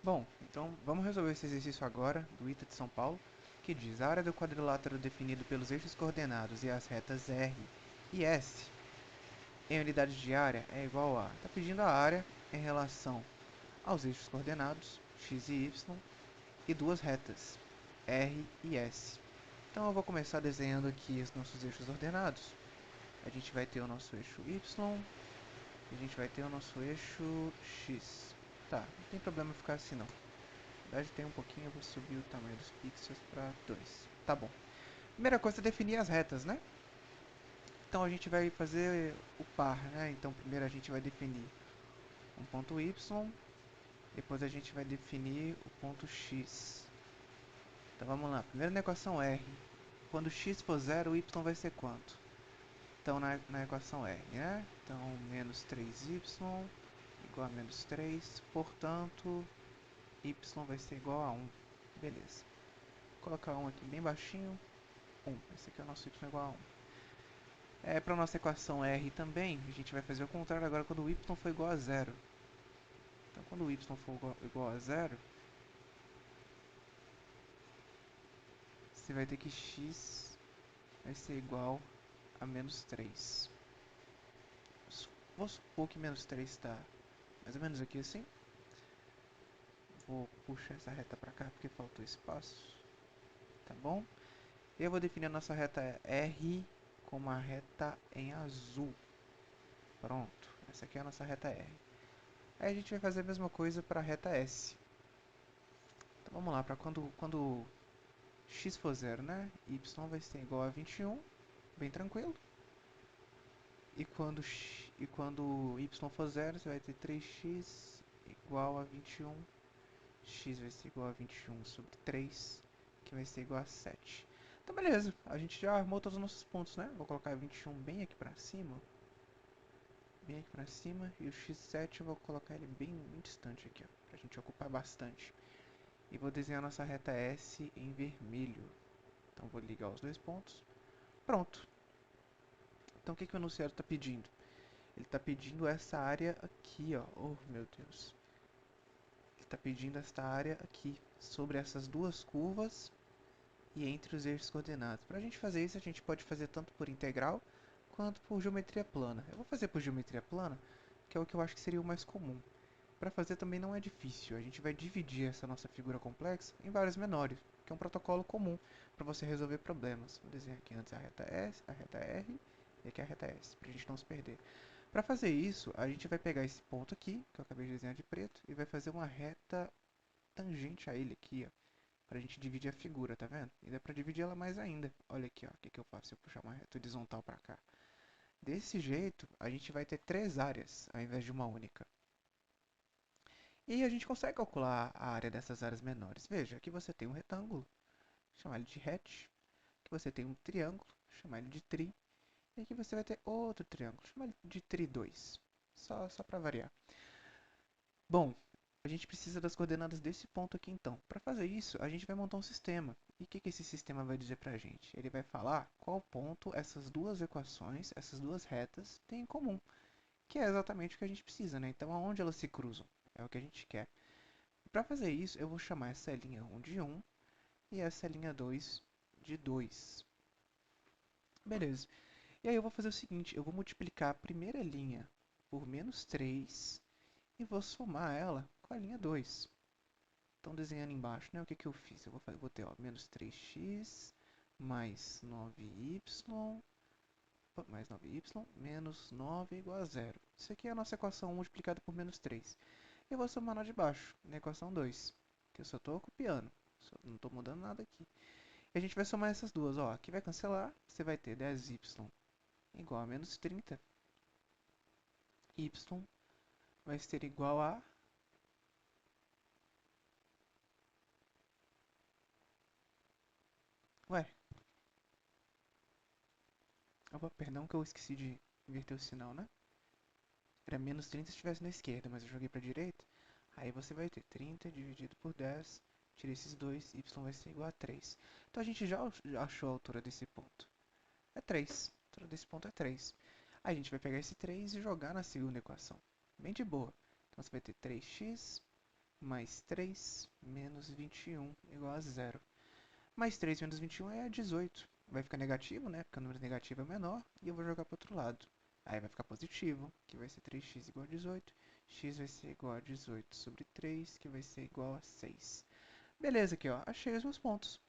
Bom, então vamos resolver esse exercício agora do ITA de São Paulo, que diz a área do quadrilátero definido pelos eixos coordenados e as retas R e S em unidades de área é igual a... Está pedindo a área em relação aos eixos coordenados, x e y, e duas retas, R e S. Então eu vou começar desenhando aqui os nossos eixos ordenados. A gente vai ter o nosso eixo y, e a gente vai ter o nosso eixo x. Tá, não tem problema ficar assim não. Na verdade tem um pouquinho, eu vou subir o tamanho dos pixels para 2. Tá bom. Primeira coisa é definir as retas, né? Então a gente vai fazer o par, né? Então primeiro a gente vai definir um ponto y, depois a gente vai definir o ponto x. Então vamos lá, primeiro na equação R. Quando x for zero, o y vai ser quanto? Então na equação R, né? Então menos 3y igual a menos 3, portanto y vai ser igual a 1. Beleza. Vou colocar 1 aqui bem baixinho. 1. Esse aqui é o nosso y igual a 1. Para a nossa equação R também, a gente vai fazer o contrário agora quando o y for igual a zero. Então, quando o y for igual a zero, você vai ter que x vai ser igual a menos 3. Vou supor que menos 3 está mais ou menos aqui assim. Vou puxar essa reta para cá porque faltou espaço. Tá bom? E eu vou definir a nossa reta R como a reta em azul. Pronto, essa aqui é a nossa reta R. Aí a gente vai fazer a mesma coisa para a reta S. Então vamos lá, para quando x for zero, né? Y vai ser igual a 21, bem tranquilo. E quando y for zero, você vai ter 3x igual a 21. X vai ser igual a 21 sobre 3, que vai ser igual a 7. Então beleza, a gente já armou todos os nossos pontos, né? Vou colocar 21 bem aqui pra cima. Bem aqui pra cima. E o x7 eu vou colocar ele bem distante aqui, ó, pra gente ocupar bastante. E vou desenhar nossa reta S em vermelho. Então vou ligar os dois pontos. Pronto. Então o que o enunciado está pedindo? Ele está pedindo essa área aqui, ó. Oh, meu Deus. Ele está pedindo esta área aqui, sobre essas duas curvas e entre os eixos coordenados. Para a gente fazer isso, a gente pode fazer tanto por integral quanto por geometria plana. Eu vou fazer por geometria plana, que é o que eu acho que seria o mais comum. Para fazer também não é difícil, a gente vai dividir essa nossa figura complexa em várias menores, que é um protocolo comum para você resolver problemas. Vou desenhar aqui antes a reta S, a reta R e aqui a reta S, para a gente não se perder. Para fazer isso, a gente vai pegar esse ponto aqui, que eu acabei de desenhar de preto, e vai fazer uma reta tangente a ele aqui, ó, para a gente dividir a figura, tá vendo? E dá para dividir ela mais ainda. Olha aqui, ó, o que eu faço se eu puxar uma reta horizontal para cá. Desse jeito, a gente vai ter três áreas, ao invés de uma única. E a gente consegue calcular a área dessas áreas menores. Veja, aqui você tem um retângulo, chamar ele de rete. Aqui você tem um triângulo, chamar ele de tri. E aqui você vai ter outro triângulo, chamar ele de tri 2. Só para variar. Bom, a gente precisa das coordenadas desse ponto aqui então. Para fazer isso, a gente vai montar um sistema. E o que esse sistema vai dizer para a gente? Ele vai falar qual ponto essas duas equações, essas duas retas, têm em comum. Que é exatamente o que a gente precisa, né? Então, aonde elas se cruzam? É o que a gente quer. Para fazer isso, eu vou chamar essa linha 1 de 1 e essa linha 2 de 2. Beleza. E aí eu vou fazer o seguinte, eu vou multiplicar a primeira linha por menos 3 e vou somar ela com a linha 2. Então, desenhando embaixo, né, o que eu fiz? Eu vou ter ó, menos 3x mais 9y menos 9 igual a zero. Isso aqui é a nossa equação 1 multiplicada por menos 3. Eu vou somar na de baixo, na equação 2, que eu só estou copiando, não estou mudando nada aqui. E a gente vai somar essas duas, ó, aqui vai cancelar, você vai ter 10y igual a menos 30, y vai ser igual a... Ué, opa, perdão que eu esqueci de inverter o sinal, né? Era menos 30 se estivesse na esquerda, mas eu joguei para a direita. Aí você vai ter 30 dividido por 10, tira esses dois, y vai ser igual a 3. Então a gente já achou a altura desse ponto. É 3. A altura desse ponto é 3. Aí a gente vai pegar esse 3 e jogar na segunda equação. Bem de boa. Então você vai ter 3x mais 3 menos 21 igual a zero. Mais 3 menos 21 é 18. Vai ficar negativo, né? Porque o número negativo é menor. E eu vou jogar para o outro lado. Aí vai ficar positivo, que vai ser 3x igual a 18. X vai ser igual a 18 sobre 3, que vai ser igual a 6. Beleza, aqui ó, achei os meus pontos.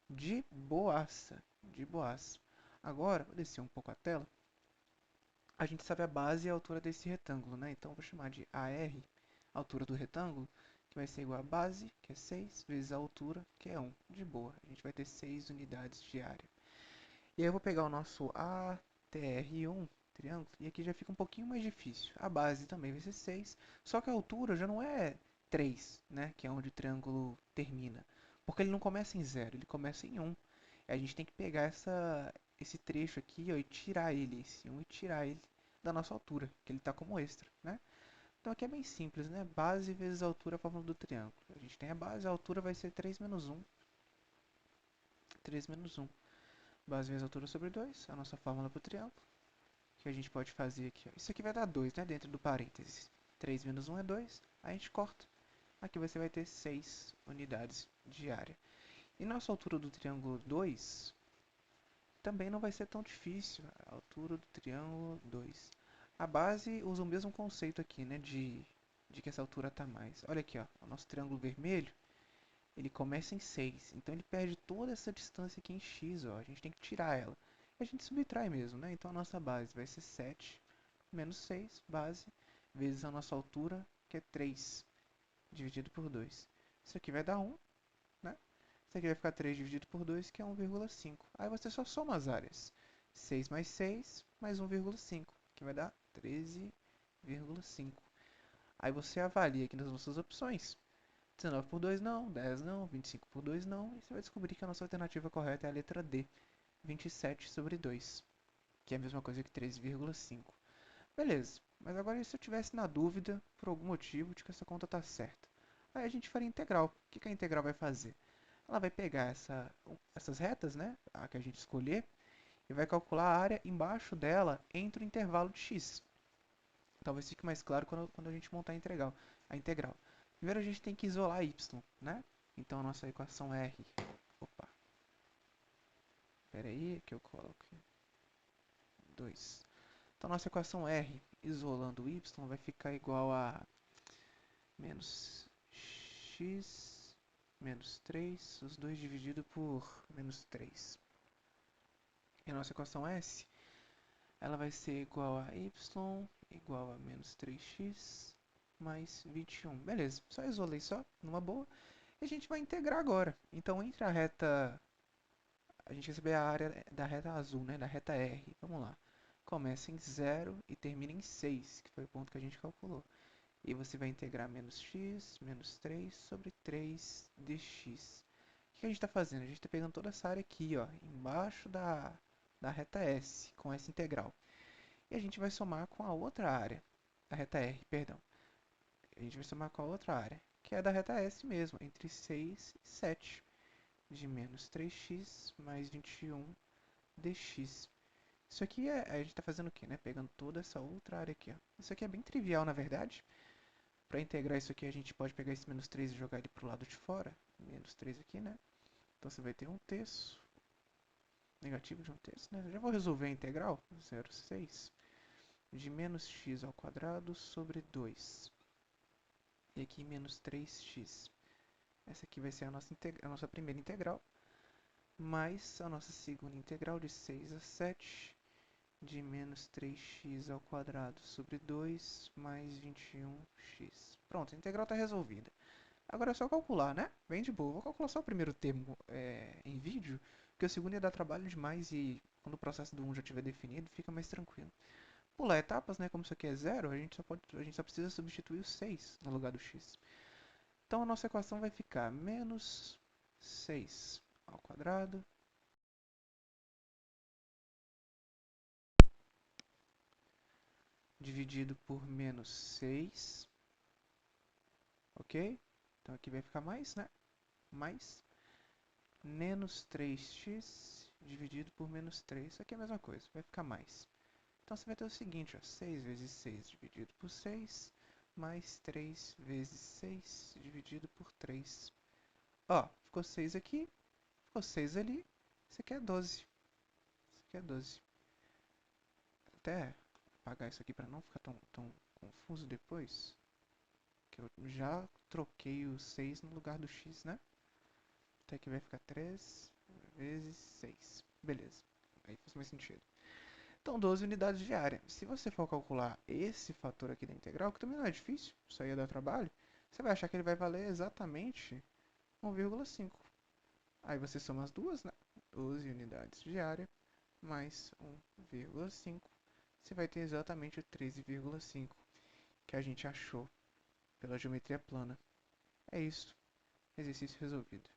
De boaça, de boaça. Agora, vou descer um pouco a tela. A gente sabe a base e a altura desse retângulo, né? Então, eu vou chamar de AR, altura do retângulo, que vai ser igual a base, que é 6, vezes a altura, que é 1. De boa, a gente vai ter 6 unidades de área. E aí eu vou pegar o nosso ATR1, triângulo, e aqui já fica um pouquinho mais difícil. A base também vai ser 6, só que a altura já não é 3, né? Que é onde o triângulo termina. Porque ele não começa em 0, ele começa em 1. A gente tem que pegar esse trecho aqui ó, e tirar ele, esse 1, e tirar ele da nossa altura, que ele está como extra, né? Então aqui é bem simples, né? Base vezes altura, a fórmula do triângulo. A gente tem a base, a altura vai ser 3 menos 1. 3 menos 1. Base vezes altura sobre 2, a nossa fórmula para o triângulo. Que a gente pode fazer aqui, ó. Isso aqui vai dar 2, né? Dentro do parênteses. 3 menos 1 é 2, a gente corta. Aqui você vai ter 6 unidades de área. E nossa altura do triângulo 2 também não vai ser tão difícil. A altura do triângulo 2. A base usa o mesmo conceito aqui, né? De que essa altura está mais. Olha aqui, ó. O nosso triângulo vermelho, ele começa em 6. Então ele perde toda essa distância aqui em x, ó. A gente tem que tirar ela. E a gente subtrai mesmo, né? Então a nossa base vai ser 7 menos 6, base, vezes a nossa altura, que é 3, dividido por 2. Isso aqui vai dar 1, né? Isso aqui vai ficar 3 dividido por 2, que é 1,5. Aí você só soma as áreas. 6 mais 6, mais 1,5, que vai dar 13,5. Aí você avalia aqui nas nossas opções. 19 por 2 não, 10 não, 25 por 2 não. E você vai descobrir que a nossa alternativa correta é a letra D, 27 sobre 2, que é a mesma coisa que 13,5. Beleza, mas agora e se eu tivesse na dúvida, por algum motivo, de que essa conta está certa? Aí a gente faria integral. O que que a integral vai fazer? Ela vai pegar essas retas, né, a que a gente escolher, e vai calcular a área embaixo dela entre o intervalo de x. Talvez fique mais claro quando a gente montar a integral. Primeiro a gente tem que isolar y, né? Então a nossa equação R... Opa, espera aí que eu coloco 2. Então a nossa equação R, isolando y, vai ficar igual a menos x menos 3, os dois dividido por menos 3. E a nossa equação S, ela vai ser igual a y igual a menos 3x mais 21. Beleza, só isolei só, numa boa. E a gente vai integrar agora. Então, entre a reta... A gente vai saber a área da reta azul, né? Da reta R. Vamos lá. Começa em 0 e termina em 6, que foi o ponto que a gente calculou. E você vai integrar menos x menos 3 sobre 3 dx. O que a gente está fazendo? A gente está pegando toda essa área aqui, ó, embaixo da reta S, com essa integral. E a gente vai somar com a outra área, da reta R, perdão. A gente vai somar com a outra área, que é da reta S mesmo, entre 6 e 7, de menos 3x mais 21 dx. Isso aqui a gente está fazendo o quê, né? Pegando toda essa outra área aqui, ó. Isso aqui é bem trivial, na verdade. Para integrar isso aqui, a gente pode pegar esse menos 3 e jogar ele para o lado de fora. Menos 3 aqui, né? Então você vai ter 1/3. Negativo de 1/3, né? Eu já vou resolver a integral. 0,6 de menos x ao quadrado sobre 2. E aqui menos 3x. Essa aqui vai ser a nossa primeira integral. Mais a nossa segunda integral de 6 a 7 de menos 3x ao quadrado sobre 2 mais 21x. Pronto, a integral está resolvida. Agora é só calcular, né? Bem de boa. Vou calcular só o primeiro termo em vídeo, porque o segundo ia dar trabalho demais e quando o processo do 1 já estiver definido, fica mais tranquilo. Pular etapas, né? Como isso aqui é zero, a gente só precisa substituir o 6 no lugar do x. Então a nossa equação vai ficar menos 6 ao quadrado dividido por menos 6, ok? Então aqui vai ficar mais, né? Mais menos 3x dividido por menos 3. Isso aqui é a mesma coisa, vai ficar mais. Então você vai ter o seguinte, ó, 6 vezes 6 dividido por 6 mais 3 vezes 6 dividido por 3. Ó, ficou 6 aqui, ficou 6 ali. Isso aqui é 12. Isso aqui é 12. Até apagar isso aqui para não ficar tão confuso depois. Que eu já troquei o 6 no lugar do x, né? Até que vai ficar 3 vezes 6. Beleza. Aí faz mais sentido. Então, 12 unidades de área. Se você for calcular esse fator aqui da integral, que também não é difícil, só ia dar trabalho, você vai achar que ele vai valer exatamente 1,5. Aí você soma as duas, né? 12 unidades de área mais 1,5. Você vai ter exatamente o 13,5 que a gente achou pela geometria plana. É isso. Exercício resolvido.